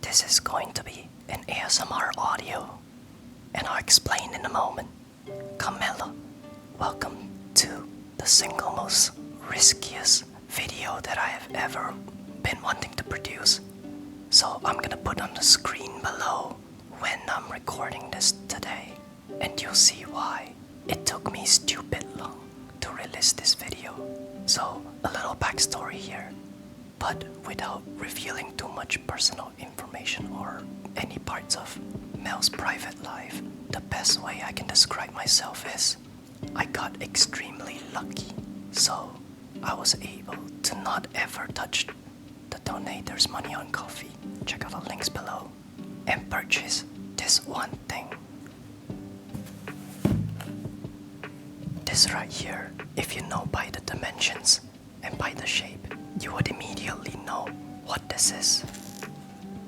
This is going to be an ASMR audio, and I'll explain in a moment. Camilla, welcome to the single most riskiest video that I have ever been wanting to produce. So I'm gonna put on the screen below when I'm recording this today, and you'll see why it took me stupid long to release this video. So a little backstory here, but without revealing too much personal information or any parts of Mel's private life. The best way I can describe myself is I got extremely lucky, so I was able to not ever touch the donators' money on coffee. Check out the links below and purchase this one thing. This right here, if you know by the dimensions and by the shape, you would immediately know what this is.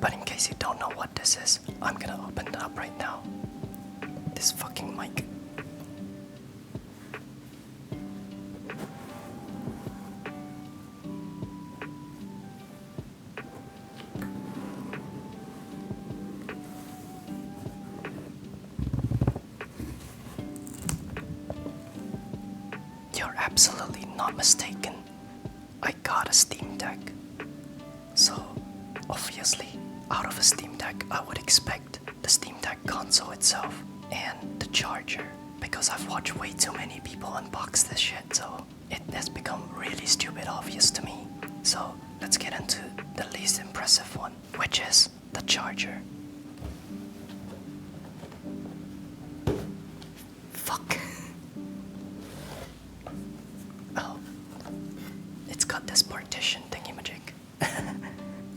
But in case you don't know what this is, I'm gonna open it up right now. This fucking mic. You're absolutely not mistaken. I got a Steam Deck. So, obviously, out of a Steam Deck, I would expect the Steam Deck console itself and the charger, because I've watched way too many people unbox this shit, so it has become really stupid obvious to me. So, let's get into the least impressive one, which is the charger. Fuck. Oh, it's got this partition thingamajig.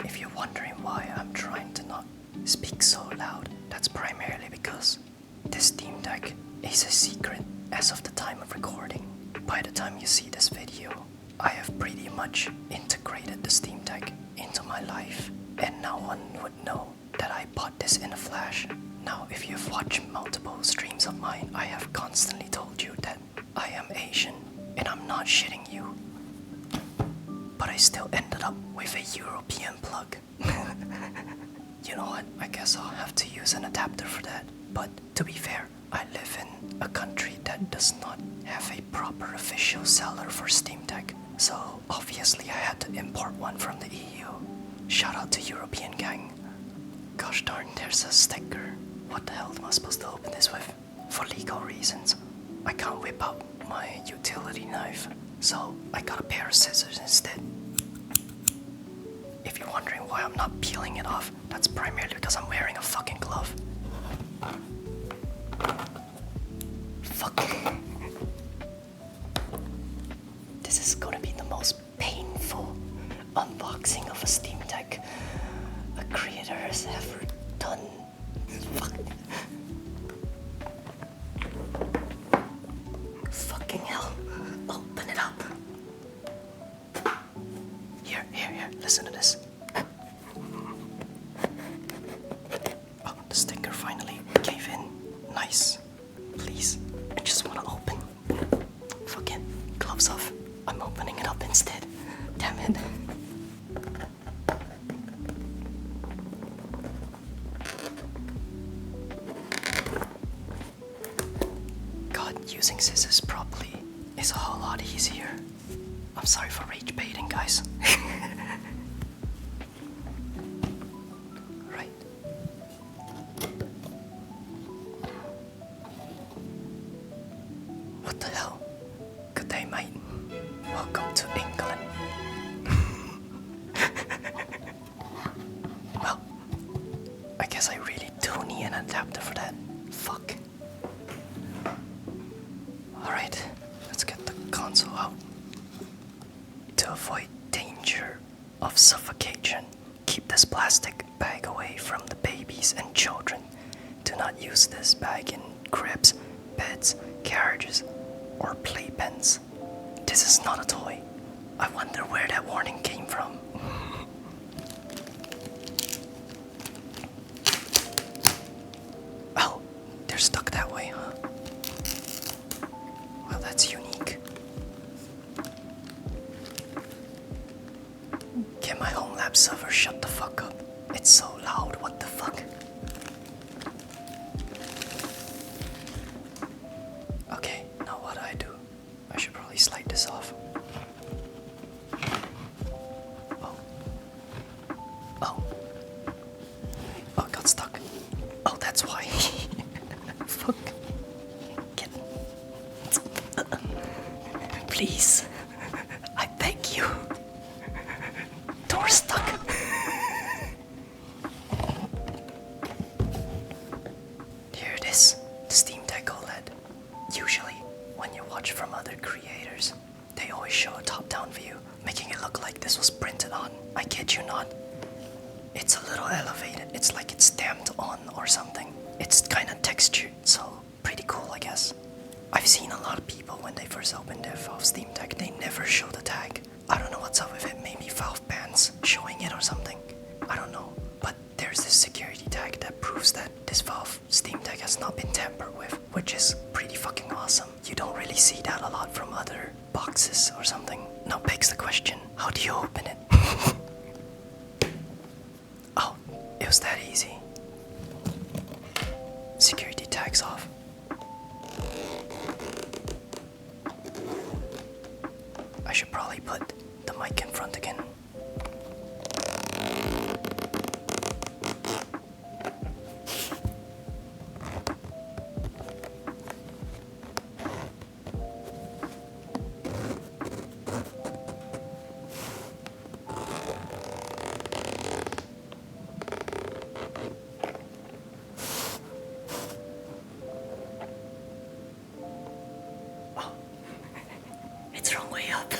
If you're wondering why I'm trying to not speak so loud, that's primarily because this Steam Deck is a secret as of the time of recording. By the time you see this video, I have pretty much integrated the Steam Deck into my life, and no one would know that I bought this in a flash. Now, if you've watched multiple streams of mine, I have constantly told you that I am Asian, and I'm not shitting you. But I still ended up with a European plug. You know what, I guess I'll have to use an adapter for that. But to be fair, I live in a country that does not have a proper official seller for Steam Deck, so obviously I had to import one from the EU. Shout out to European gang. Gosh darn, there's a sticker. What the hell am I supposed to open this with? For legal reasons, I can't whip out my utility knife, so I got a pair of scissors instead. If you're wondering why I'm not peeling it off, that's primarily because I'm wearing a fucking glove. Fuck. This is gonna be the most painful unboxing of a Steam Deck a creator has ever done. Fuck. Fucking hell. Open it up. Here, listen to this. Oh, the sticker finally gave in. Nice. Please, I just wanna open. Fucking gloves off. I'm opening it up instead. Damn it. God, using scissors properly is a whole lot easier. I'm sorry for rage baiting, guys. Right. What the hell? Good day, mate. Welcome to England. Well, I guess I really do need an adapter for that. Fuck. Alright, let's get the console out. To avoid danger of suffocation, keep this plastic bag away from the babies and children. Do not use this bag in cribs, beds, carriages, or playpens. This is not a toy. I wonder where that warning came from. Oh, they're stuck that way, huh? Well, that's unique. Can my home lab server shut the fuck up? It's so loud, what the fuck? Okay, now what do I do? I should probably slide this off. Oh. Oh. Oh, it got stuck. Oh, that's why. Fuck. Get. Please. I beg you. Door stuck. Here it is. The Steam Deck OLED. Usually, when you watch from other creators, they always show a top-down view, making it look like this was printed on. I kid you not. It's a little elevated. It's like it's stamped on or something. It's kind of textured, so pretty cool, I guess. I've seen a lot of people when they first open their Valve Steam Deck, they never show the tag. I don't know what's up with it. Maybe Valve bans showing it or something. I don't know. But there's this security tag that proves that this Valve Steam Deck has not been tampered with, which is pretty fucking awesome. You don't really see that a lot from other boxes or something. Now begs the question, how do you open it? Oh, it was that easy. Security tags off. I should probably put the mic in front again. Oh, it's wrong way up.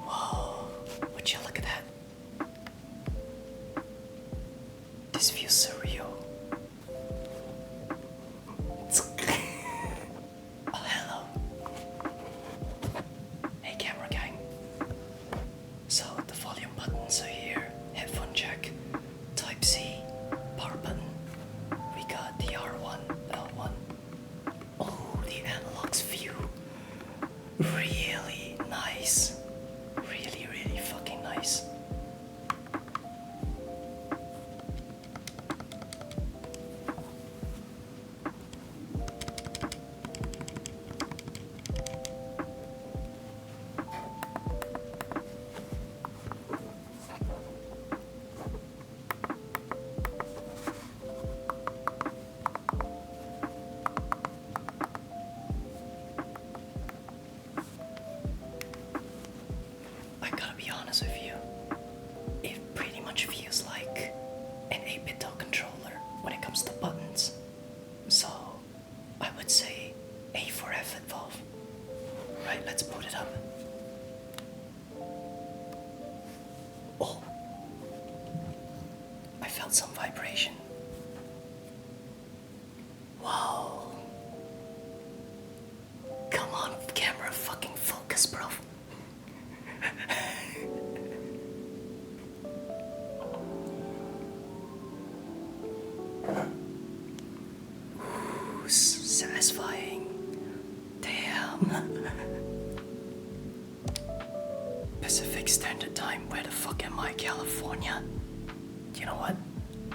Whoa, would you look at that? This feels surreal. Oh, hello. Hey, camera gang. So, the volume buttons are here. Headphone jack, Type C, power button. We got the R1, L1. Oh, the analogs view. Really nice. Really, really fucking nice. I gotta be honest with you, it pretty much feels like an 8-bit controller when it comes to buttons. So, I would say A for effort, Valve. Right, let's boot it up. Oh, I felt some vibration. Wow. Come on, camera, fucking focus, bro. Ooh, satisfying. Damn. Pacific Standard Time, where the fuck am I, California? You know what?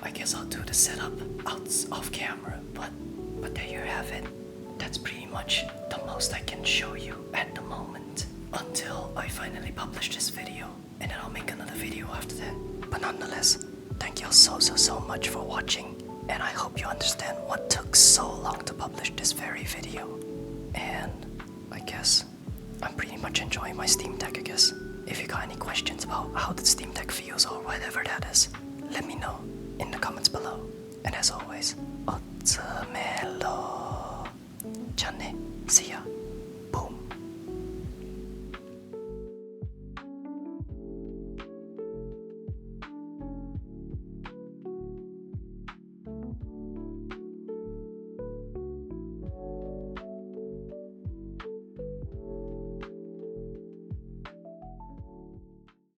I guess I'll do the setup off camera, but there you have it. That's pretty much the most I can show you at the moment until I finally publish this video, and then I'll make another video after that. But nonetheless, thank you all so much for watching, and I hope you understand what took so long to publish this very video. And I guess I'm pretty much enjoying my Steam Deck, I guess. If you got any questions about how the Steam Deck feels or whatever that is, let me know in the comments below. And as always, 어쩌멜로. 자네, see ya.